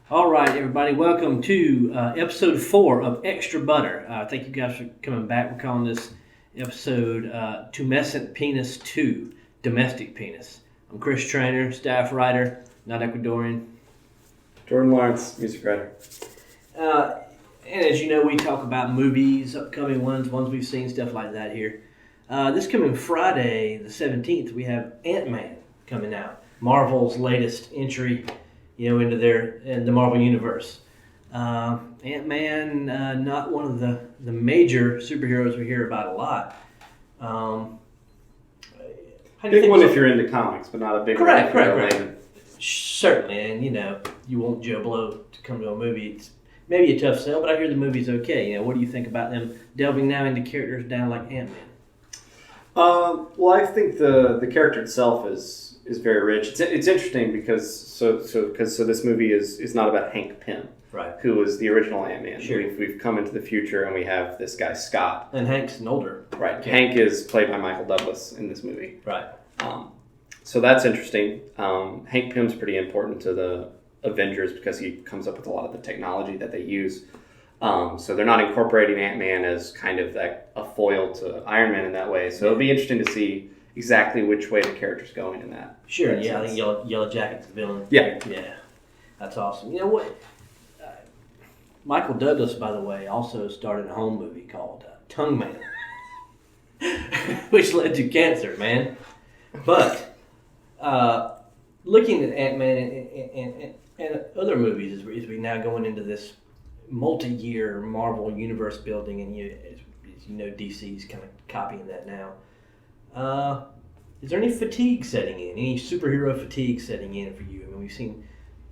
All right, everybody, welcome to episode 4 of Extra Butter. Thank you guys for coming back. We're calling this episode Tumescent Penis 2, Domestic Penis. I'm Chris Trainer, staff writer, not Ecuadorian. Jordan Lawrence, music writer. And as you know, we talk about movies, upcoming ones we've seen, stuff like that here. This coming Friday, the 17th, we have Antmen coming out. Marvel's latest entry into the Marvel Universe. Ant-Man, not one of the major superheroes we hear about a lot. Big one if you're into comics, but not a big one if you're correct. Certainly, and you want Joe Blow to come to a movie. It's maybe a tough sell, but I hear the movie's okay. What do you think about them delving now into characters down like Ant-Man? Well, I think the character itself is very rich. It's interesting because this movie is not about Hank Pym, right? Who was the original Ant-Man. Sure. We've come into the future and we have this guy Scott. And Hank's an older. Right. Hank is played by Michael Douglas in this movie. Right. So that's interesting. Hank Pym's pretty important to the Avengers because he comes up with a lot of the technology that they use. So they're not incorporating Ant-Man as kind of a foil to Iron Man in that way. So it'll be interesting to see exactly which way the character's going in that. Sure, yeah, I think Yellow Jacket's the villain. Yeah. Yeah, that's awesome. You know what? Michael Douglas, by the way, also starred in a home movie called Tongue Man, which led to cancer, man. But looking at Ant-Man and other movies as we now going into this multi-year Marvel universe building, and DC's kind of copying that now. Is there any fatigue setting in? Any superhero fatigue setting in for you? I mean, we've seen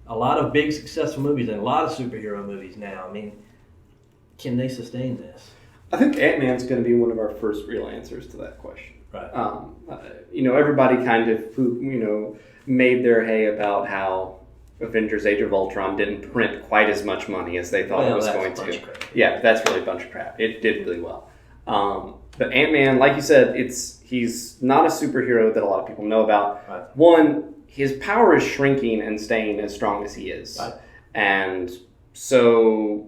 a lot of big successful movies and a lot of superhero movies now. I mean, can they sustain this? I think Ant-Man's going to be one of our first real answers to that question. Right. Everybody kind of made their hay about how Avengers: Age of Ultron didn't print quite as much money as they thought it was going to. Yeah, that's really a bunch of crap. It did really well. But Ant-Man, like you said, he's not a superhero that a lot of people know about. Right. One, his power is shrinking and staying as strong as he is. Right. And so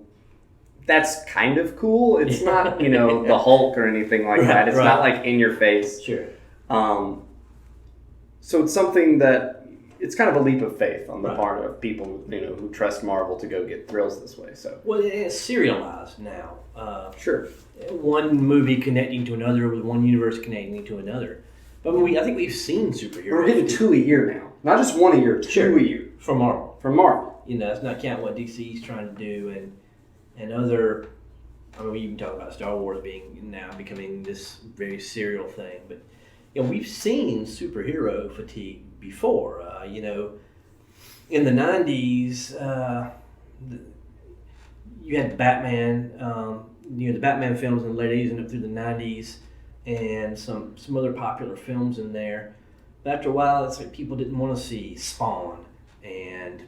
that's kind of cool. It's not, the Hulk or anything like that. It's not like in your face. Sure. So it's something that it's kind of a leap of faith on the part of people, who trust Marvel to go get thrills this way. So it's serialized now. Sure. One movie connecting to another, with one universe connecting to another. But I think we've seen superheroes. We're getting 2 a year now. Not just 1 a year, 2 a year. From Marvel. It's not counting what DC's trying to do and other. I mean, we even talk about Star Wars becoming this very serial thing. But we've seen superhero fatigue before. In the 90s, you had Batman. The Batman films in the late 80s and up through the 90s, and some other popular films in there. But after a while, it's like people didn't want to see Spawn and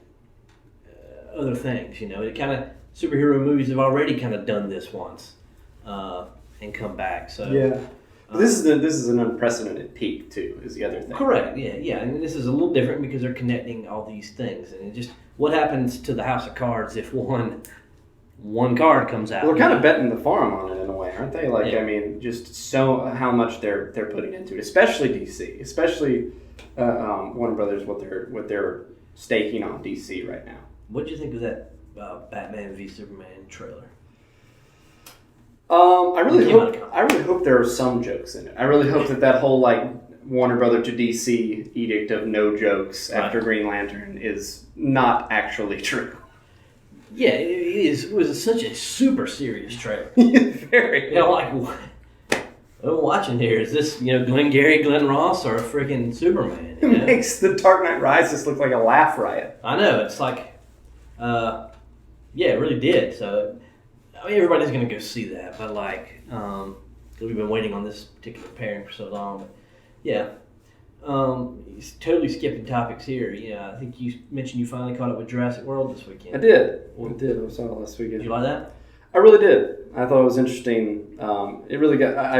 other things. It kind of superhero movies have already kind of done this once and come back. So yeah, this is an unprecedented peak too. Is the other thing correct? Yeah, and this is a little different because they're connecting all these things, and what happens to the House of Cards if one card comes out. Well, they're kind of betting the farm on it in a way, aren't they? I mean, just so how much they're putting into it, especially DC, especially Warner Brothers, what they're staking on DC right now. What did you think of that Batman v Superman trailer? I really hope there are some jokes in it. I really hope that whole Warner Brother to DC edict of no jokes after Green Lantern is not actually true. Yeah, it is. It was such a super serious trailer. Very. What I'm watching here is this, Glenn Ross or a freaking Superman. It makes The Dark Knight Rises look like a laugh riot. I know. It's like, it really did. So, everybody's going to go see that. But because we've been waiting on this particular pairing for so long. But yeah. He's totally skipping topics here. I think you mentioned you finally caught up with Jurassic World this weekend. I did. I saw it last weekend. Did you like that? I really did. I thought it was interesting. It really got.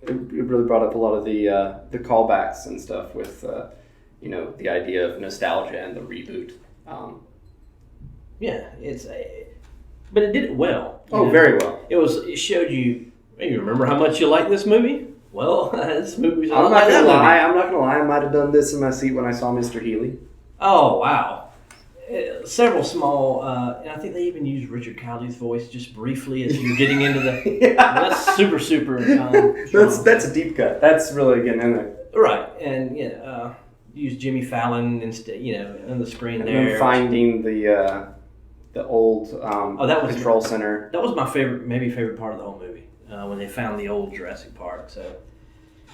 It really brought up a lot of the callbacks and stuff with the idea of nostalgia and the reboot. Yeah, but it did it well. Very well. It showed you. Hey, you remember how much you like this movie? Well, this movie's a lot I'm not like gonna that lie. movie. I'm not gonna lie. I might have done this in my seat when I saw Mr. Healy. Oh wow! Several small, and I think they even used Richard Cowley's voice just briefly as you're getting into the. Yeah. That's super. That's a deep cut. That's really getting in there. Right, and use Jimmy Fallon instead, on the screen And there. then finding the old that was control center. That was my favorite part of the whole movie when they found the old Jurassic Park. So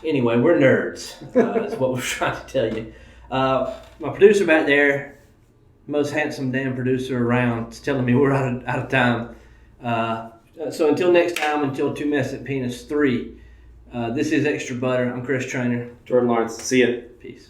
anyway, we're nerds. That's what we're trying to tell you. My producer back there, most handsome damn producer around, is telling me we're out of time. So until next time, until Two Messed Penis 3. This is Extra Butter. I'm Chris Trainer. Jordan Lawrence. See ya. Peace.